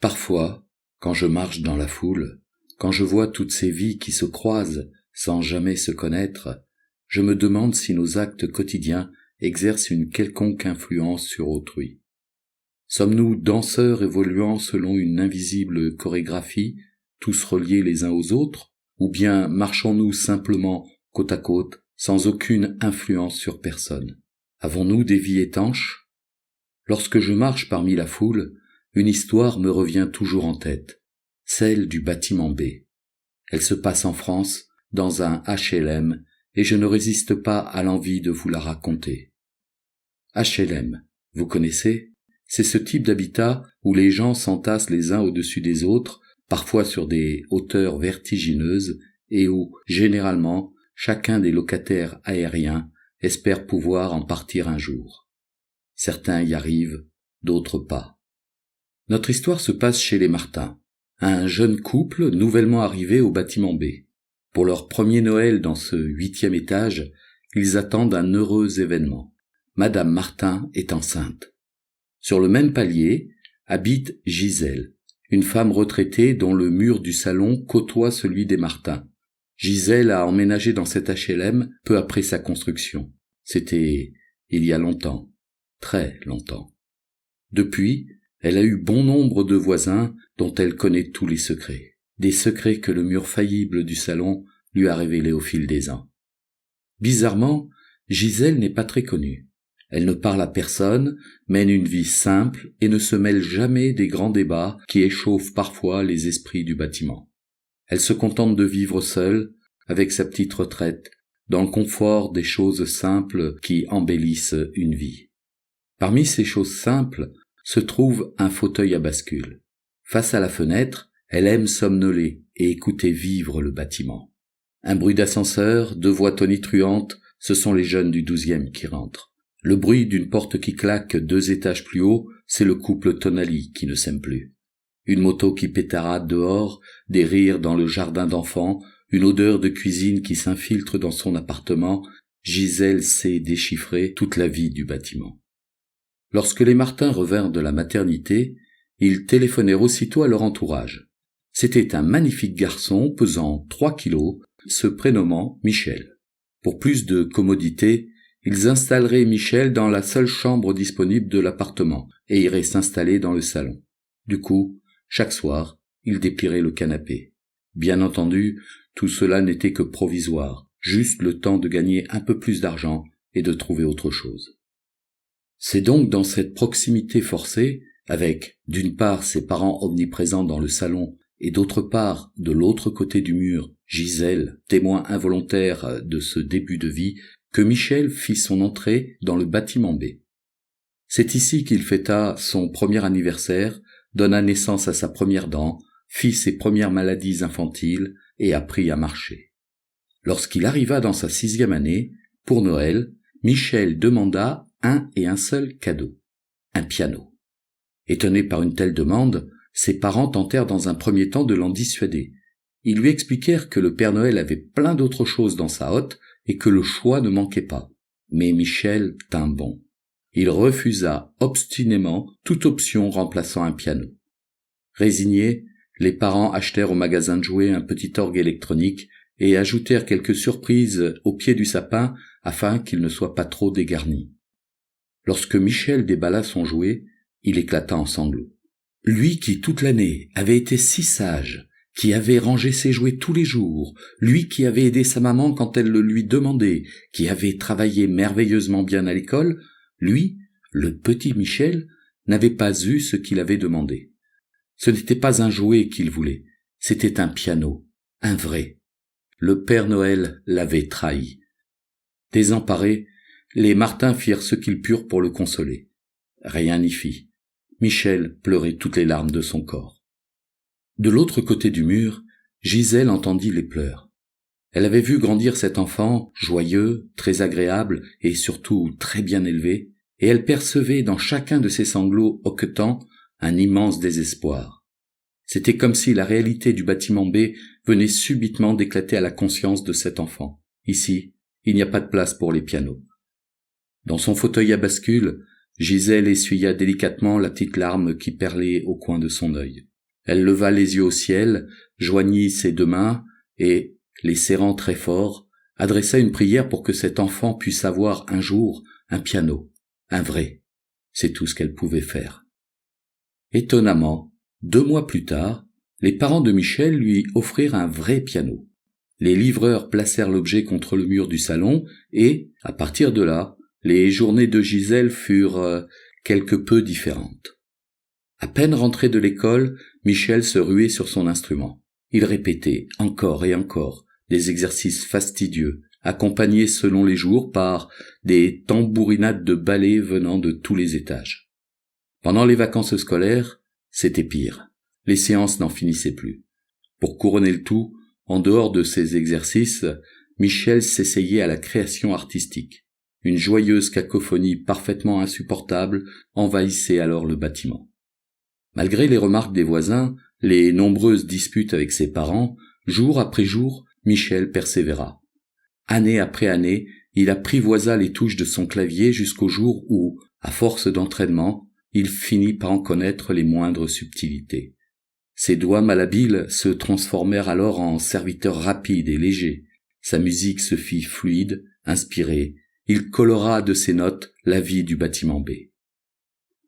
Parfois, quand je marche dans la foule, quand je vois toutes ces vies qui se croisent sans jamais se connaître, je me demande si nos actes quotidiens exercent une quelconque influence sur autrui. Sommes-nous danseurs évoluant selon une invisible chorégraphie, tous reliés les uns aux autres, ou bien marchons-nous simplement côte à côte, sans aucune influence sur personne? Avons-nous des vies étanches? Lorsque je marche parmi la foule, une histoire me revient toujours en tête, celle du bâtiment B. Elle se passe en France, dans un HLM, et je ne résiste pas à l'envie de vous la raconter. HLM, vous connaissez? C'est ce type d'habitat où les gens s'entassent les uns au-dessus des autres, parfois sur des hauteurs vertigineuses, et où, généralement, chacun des locataires aériens espère pouvoir en partir un jour. Certains y arrivent, d'autres pas. Notre histoire se passe chez les Martin, un jeune couple nouvellement arrivé au bâtiment B. Pour leur premier Noël dans ce 8e étage, ils attendent un heureux événement. Madame Martin est enceinte. Sur le même palier habite Gisèle, une femme retraitée dont le mur du salon côtoie celui des Martin. Gisèle a emménagé dans cet HLM peu après sa construction. C'était il y a longtemps, très longtemps. Depuis, elle a eu bon nombre de voisins dont elle connaît tous les secrets. Des secrets que le mur faillible du salon lui a révélés au fil des ans. Bizarrement, Gisèle n'est pas très connue. Elle ne parle à personne, mène une vie simple et ne se mêle jamais des grands débats qui échauffent parfois les esprits du bâtiment. Elle se contente de vivre seule, avec sa petite retraite, dans le confort des choses simples qui embellissent une vie. Parmi ces choses simples se trouve un fauteuil à bascule. Face à la fenêtre, elle aime somnoler et écouter vivre le bâtiment. Un bruit d'ascenseur, 2 voix tonitruantes, ce sont les jeunes du 12e qui rentrent. Le bruit d'une porte qui claque 2 étages plus haut, c'est le couple Tonali qui ne s'aime plus. Une moto qui pétarade dehors, des rires dans le jardin d'enfants, une odeur de cuisine qui s'infiltre dans son appartement, Gisèle sait déchiffrer toute la vie du bâtiment. Lorsque les Martin revinrent de la maternité, ils téléphonèrent aussitôt à leur entourage. C'était un magnifique garçon pesant 3 kilos, se prénommant Michel. Pour plus de commodité, ils installeraient Michel dans la seule chambre disponible de l'appartement et iraient s'installer dans le salon. Du coup, chaque soir, ils déplieraient le canapé. Bien entendu, tout cela n'était que provisoire, juste le temps de gagner un peu plus d'argent et de trouver autre chose. C'est donc dans cette proximité forcée, avec, d'une part, ses parents omniprésents dans le salon, et d'autre part, de l'autre côté du mur, Gisèle, témoin involontaire de ce début de vie, que Michel fit son entrée dans le bâtiment B. C'est ici qu'il fêta son premier anniversaire, donna naissance à sa première dent, fit ses premières maladies infantiles et apprit à marcher. Lorsqu'il arriva dans sa 6e année, pour Noël, Michel demanda un et un seul cadeau, un piano. Étonné par une telle demande, ses parents tentèrent dans un premier temps de l'en dissuader. Ils lui expliquèrent que le Père Noël avait plein d'autres choses dans sa hotte et que le choix ne manquait pas. Mais Michel tint bon. Il refusa obstinément toute option remplaçant un piano. Résignés, les parents achetèrent au magasin de jouets un petit orgue électronique et ajoutèrent quelques surprises au pied du sapin afin qu'il ne soit pas trop dégarni. Lorsque Michel déballa son jouet, il éclata en sanglots. Lui qui, toute l'année, avait été si sage, qui avait rangé ses jouets tous les jours, lui qui avait aidé sa maman quand elle le lui demandait, qui avait travaillé merveilleusement bien à l'école, lui, le petit Michel, n'avait pas eu ce qu'il avait demandé. Ce n'était pas un jouet qu'il voulait, c'était un piano, un vrai. Le Père Noël l'avait trahi. Désemparés, les Martin firent ce qu'ils purent pour le consoler. Rien n'y fit. Michel pleurait toutes les larmes de son corps. De l'autre côté du mur, Gisèle entendit les pleurs. Elle avait vu grandir cet enfant, joyeux, très agréable et surtout très bien élevé, et elle percevait dans chacun de ses sanglots hoquetants un immense désespoir. C'était comme si la réalité du bâtiment B venait subitement d'éclater à la conscience de cet enfant. Ici, il n'y a pas de place pour les pianos. Dans son fauteuil à bascule, Gisèle essuya délicatement la petite larme qui perlait au coin de son œil. Elle leva les yeux au ciel, joignit ses deux mains et, les serrant très fort, adressa une prière pour que cet enfant puisse avoir un jour un piano, un vrai. C'est tout ce qu'elle pouvait faire. Étonnamment, 2 mois plus tard, les parents de Michel lui offrirent un vrai piano. Les livreurs placèrent l'objet contre le mur du salon et, à partir de là, les journées de Gisèle furent quelque peu différentes. À peine rentré de l'école, Michel se ruait sur son instrument. Il répétait encore et encore des exercices fastidieux, accompagnés selon les jours par des tambourinades de ballet venant de tous les étages. Pendant les vacances scolaires, c'était pire. Les séances n'en finissaient plus. Pour couronner le tout, en dehors de ces exercices, Michel s'essayait à la création artistique. Une joyeuse cacophonie parfaitement insupportable envahissait alors le bâtiment. Malgré les remarques des voisins, les nombreuses disputes avec ses parents, jour après jour, Michel persévéra. Année après année, il apprivoisa les touches de son clavier jusqu'au jour où, à force d'entraînement, il finit par en connaître les moindres subtilités. Ses doigts malhabiles se transformèrent alors en serviteurs rapides et légers. Sa musique se fit fluide, inspirée. Il colora de ses notes la vie du bâtiment B.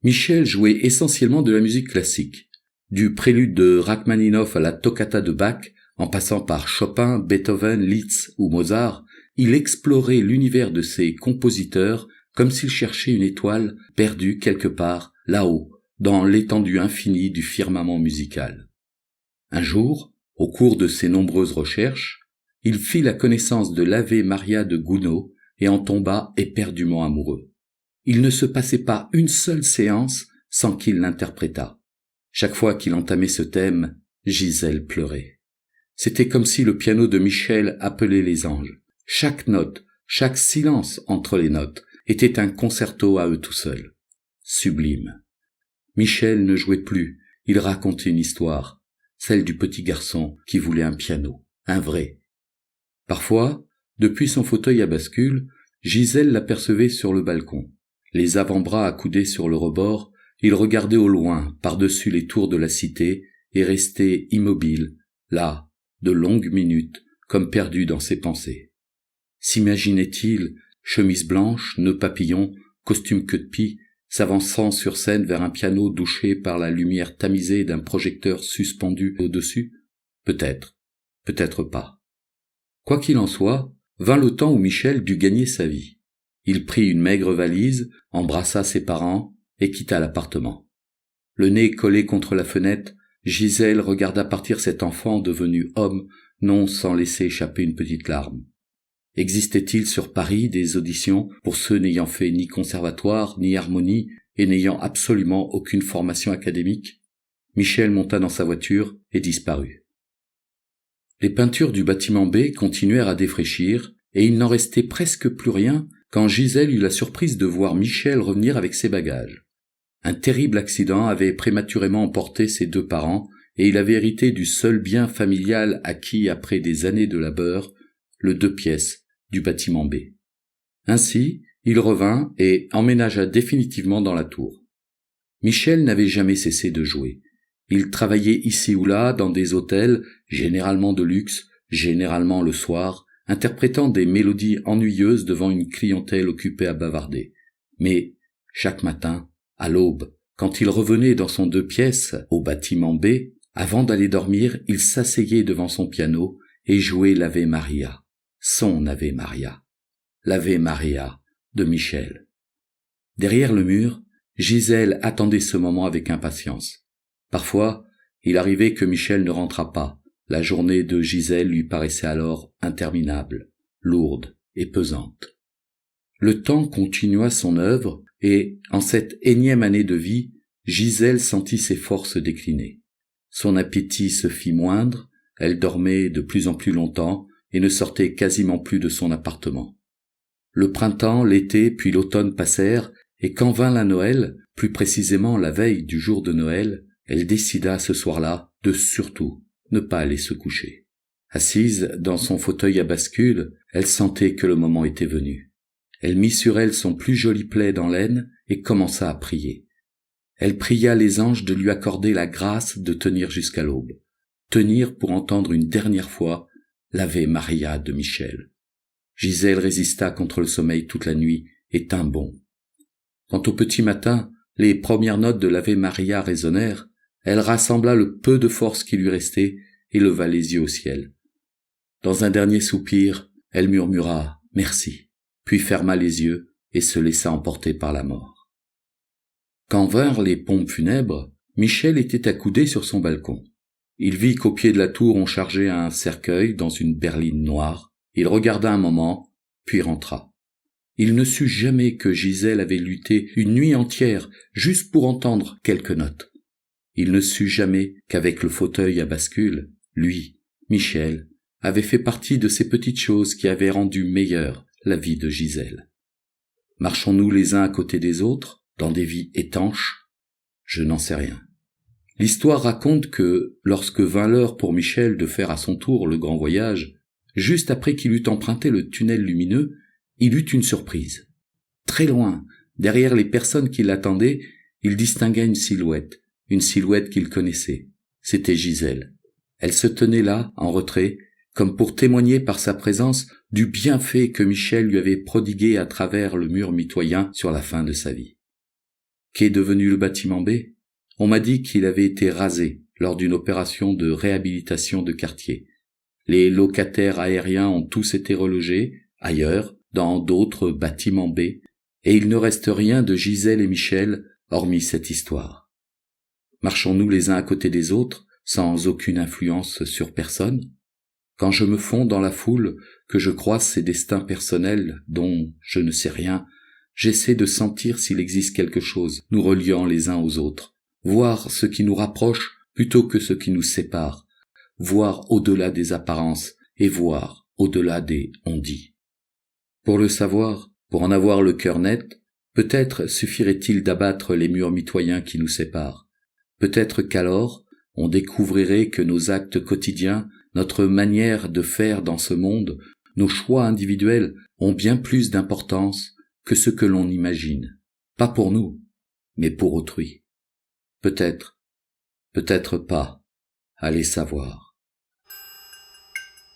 Michel jouait essentiellement de la musique classique. Du prélude de Rachmaninoff à la toccata de Bach, en passant par Chopin, Beethoven, Liszt ou Mozart, il explorait l'univers de ses compositeurs comme s'il cherchait une étoile perdue quelque part, là-haut, dans l'étendue infinie du firmament musical. Un jour, au cours de ses nombreuses recherches, il fit la connaissance de l'Ave Maria de Gounod et en tomba éperdument amoureux. Il ne se passait pas une seule séance sans qu'il l'interprétât. Chaque fois qu'il entamait ce thème, Gisèle pleurait. C'était comme si le piano de Michel appelait les anges. Chaque note, chaque silence entre les notes était un concerto à eux tout seuls. Sublime. Michel ne jouait plus, il racontait une histoire, celle du petit garçon qui voulait un piano, un vrai. Parfois, depuis son fauteuil à bascule, Gisèle l'apercevait sur le balcon. Les avant-bras accoudés sur le rebord, il regardait au loin, par-dessus les tours de la cité, et restait immobile, là, de longues minutes, comme perdu dans ses pensées. S'imaginait-il, chemise blanche, nœud papillon, costume queue de pie, s'avançant sur scène vers un piano douché par la lumière tamisée d'un projecteur suspendu au-dessus? Peut-être, peut-être pas. Quoi qu'il en soit, vint le temps où Michel dut gagner sa vie. Il prit une maigre valise, embrassa ses parents et quitta l'appartement. Le nez collé contre la fenêtre, Gisèle regarda partir cet enfant devenu homme, non sans laisser échapper une petite larme. Existait-il sur Paris des auditions pour ceux n'ayant fait ni conservatoire, ni harmonie, et n'ayant absolument aucune formation académique? Michel monta dans sa voiture et disparut. Les peintures du bâtiment B continuèrent à défraîchir, et il n'en restait presque plus rien quand Gisèle eut la surprise de voir Michel revenir avec ses bagages. Un terrible accident avait prématurément emporté ses 2 parents, et il avait hérité du seul bien familial acquis après des années de labeur, le 2 pièces du bâtiment B. Ainsi, il revint et emménagea définitivement dans la tour. Michel n'avait jamais cessé de jouer. Il travaillait ici ou là dans des hôtels, généralement de luxe, généralement le soir, interprétant des mélodies ennuyeuses devant une clientèle occupée à bavarder. Mais, chaque matin, à l'aube, quand il revenait dans son 2 pièces au bâtiment B, avant d'aller dormir, il s'asseyait devant son piano et jouait l'Ave Maria, son Ave Maria, l'Ave Maria de Michel. Derrière le mur, Gisèle attendait ce moment avec impatience. Parfois, il arrivait que Michel ne rentrât pas. La journée de Gisèle lui paraissait alors interminable, lourde et pesante. Le temps continua son œuvre et, en cette énième année de vie, Gisèle sentit ses forces décliner. Son appétit se fit moindre, elle dormait de plus en plus longtemps et ne sortait quasiment plus de son appartement. Le printemps, l'été puis l'automne passèrent, et quand vint la Noël, plus précisément la veille du jour de Noël, elle décida ce soir-là de surtout ne pas aller se coucher. Assise dans son fauteuil à bascule, elle sentait que le moment était venu. Elle mit sur elle son plus joli plaid en laine et commença à prier. Elle pria les anges de lui accorder la grâce de tenir jusqu'à l'aube, tenir pour entendre une dernière fois l'Ave Maria de Michel. Gisèle résista contre le sommeil toute la nuit et tint bon. Quand au petit matin, les premières notes de l'Ave Maria résonnèrent, elle rassembla le peu de force qui lui restait et leva les yeux au ciel. Dans un dernier soupir, elle murmura « Merci », puis ferma les yeux et se laissa emporter par la mort. Quand vinrent les pompes funèbres, Michel était accoudé sur son balcon. Il vit qu'au pied de la tour on chargeait un cercueil dans une berline noire. Il regarda un moment, puis rentra. Il ne sut jamais que Gisèle avait lutté une nuit entière juste pour entendre quelques notes. Il ne sut jamais qu'avec le fauteuil à bascule, lui, Michel, avait fait partie de ces petites choses qui avaient rendu meilleure la vie de Gisèle. Marchons-nous les uns à côté des autres, dans des vies étanches? Je n'en sais rien. L'histoire raconte que, lorsque vint l'heure pour Michel de faire à son tour le grand voyage, juste après qu'il eut emprunté le tunnel lumineux, il eut une surprise. Très loin, derrière les personnes qui l'attendaient, il distingua une silhouette qu'il connaissait. C'était Gisèle. Elle se tenait là, en retrait, comme pour témoigner par sa présence du bienfait que Michel lui avait prodigué à travers le mur mitoyen sur la fin de sa vie. Qu'est devenu le bâtiment B? On m'a dit qu'il avait été rasé lors d'une opération de réhabilitation de quartier. Les locataires aériens ont tous été relogés, ailleurs, dans d'autres bâtiments B, et il ne reste rien de Gisèle et Michel, hormis cette histoire. Marchons-nous les uns à côté des autres, sans aucune influence sur personne? Quand je me fonds dans la foule, que je croise ces destins personnels dont je ne sais rien, j'essaie de sentir s'il existe quelque chose nous reliant les uns aux autres, voir ce qui nous rapproche plutôt que ce qui nous sépare, voir au-delà des apparences et voir au-delà des on-dit. Pour le savoir, pour en avoir le cœur net, peut-être suffirait-il d'abattre les murs mitoyens qui nous séparent. Peut-être qu'alors, on découvrirait que nos actes quotidiens, notre manière de faire dans ce monde, nos choix individuels ont bien plus d'importance que ce que l'on imagine. Pas pour nous, mais pour autrui. Peut-être, peut-être pas, allez savoir.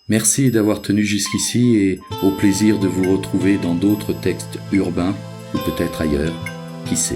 Merci d'avoir tenu jusqu'ici et au plaisir de vous retrouver dans d'autres textes urbains ou peut-être ailleurs, qui sait.